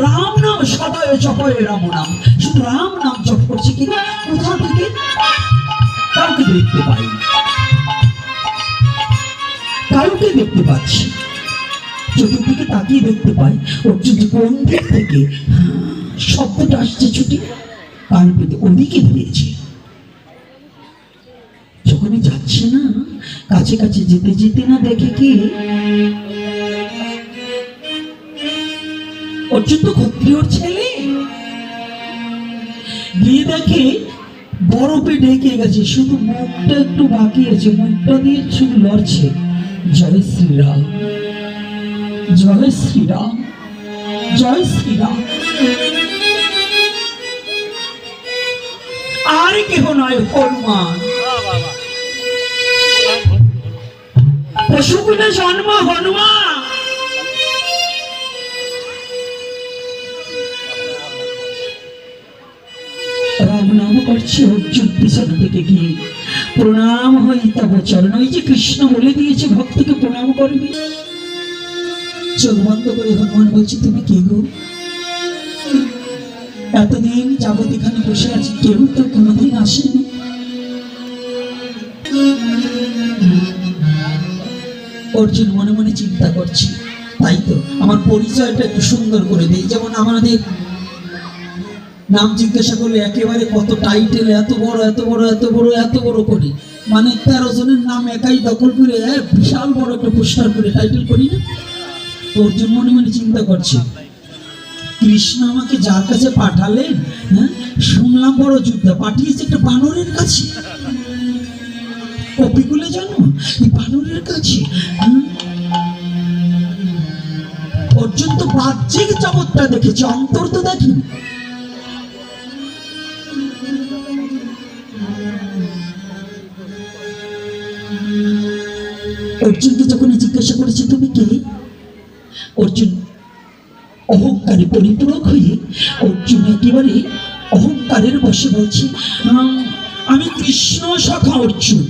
রাম নাম সদয় জপয় রাম নাম, শুধু রাম নাম জপ করছে, কিন্তু কোথা থেকে কাউকে দেখতে পাই, কাউকে দেখতে পাচ্ছি। চতুর্দিকে তাকিয়ে দেখতে পাই অর্জুন কোন দিক থেকে শব্দটা আসছে ছুটি কান পেতে ওদিকে ধরেছে। যখনই যাচ্ছে না, কাছে কাছে যেতে যেতে না দেখে কি অর্জুন তো ক্ষত্রিয়র ছেলে, গিয়ে দেখে বরফে ঢেকে গেছে, শুধু মুখটা একটু বাকি আছে, মুখটা দিয়ে শুধু লড়ছে, জয় শ্রীরাম, জয় শ্রীরাম, জয় শ্রীরাম। আর কেহ নয় হনুমান, পশুকুলে জন্ম হনুমান। রাম নাম করছে অর্জুন পিছন থেকে গিয়ে প্রণাম হই তব চরণ। ওই যে কৃষ্ণ বলে দিয়েছে ভক্তকে প্রণাম করবি। চোখ বন্ধ করে হনুমান বলছে, তুমি কে গো? এতদিন যাবত এখানে বসে আছি, কেউ তো কোনোদিন আসেনি। অর্জুন মনে মনে চিন্তা করছি, তাই তো আমার পরিচয়টা একটু সুন্দর করে দেই। যেমন আমাদের নাম জিজ্ঞাসা করলে একেবারে কত টাইটেল, এত বড় এত বড় এত বড় এত বড় করি, মানে 13 জনের নাম একাই দখল করে বিশাল বড় একটা পোস্টার করে টাইটেল করি না। অর্জুন মনে মনে চিন্তা করছে, কৃষ্ণ আমাকে যার কাছে পাঠালেন, হ্যাঁ শুনলাম বড় যুদ্ধ, পাঠিয়েছে একটা বানরের কাছে। কপিকুলে জানো, এই বানরের কাছে। অর্জুন তো বাহ্যিক জগৎটা দেখেছে, অন্তর তো দেখেনি। অর্জুনকে যখন জিজ্ঞাসা করেছে তুমি কে, অর্জুন অহংকারে পরিপূরক হয়ে অর্জুন একেবারে অহংকারের বসে বলছে, আমি কৃষ্ণ সখা অর্জুন।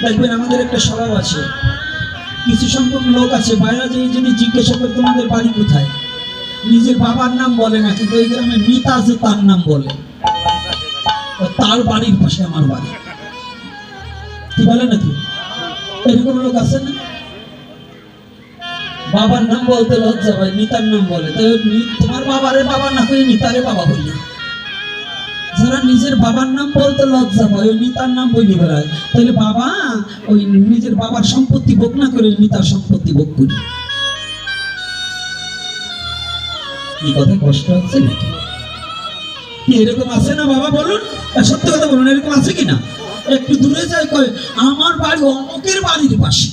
দেখবেন আমাদের একটা স্বভাব আছে, কিছু সংখ্যক লোক আছে বাইরে যে যিনি জিজ্ঞাসা করে তোমাদের বাড়ি কোথায়, নিজের বাবার নাম বলে না, কিন্তু এই গ্রামে মিতা আছে তার নাম বলে, তার বাড়ির পাশে আমার বাড়ি, কি বলে নাকি? এরকম লোক আছে না? বাবার নাম বলতে লজ্জা ভাই, মিতার নাম বলে। তো তোমার বাবারে বাবা না হয়ে মিতারে বাবা বললি। যারা নিজের বাবার নাম বলতে লজ্জা পায়, ওই মিতার নাম বলি বেড়ায়, তাহলে বাবা ওই নিজের বাবার সম্পত্তি ভোগ না করে মিতার সম্পত্তি ভোগ করি। এই কথা কষ্ট হচ্ছে নাকি? এরকম আছে না বাবা? বলুন, সত্য কথা বলুন, এরকম আছে কিনা? একটু দূরে যায় কয় আমার বাড়ি অমুকের বাড়ির পাশে,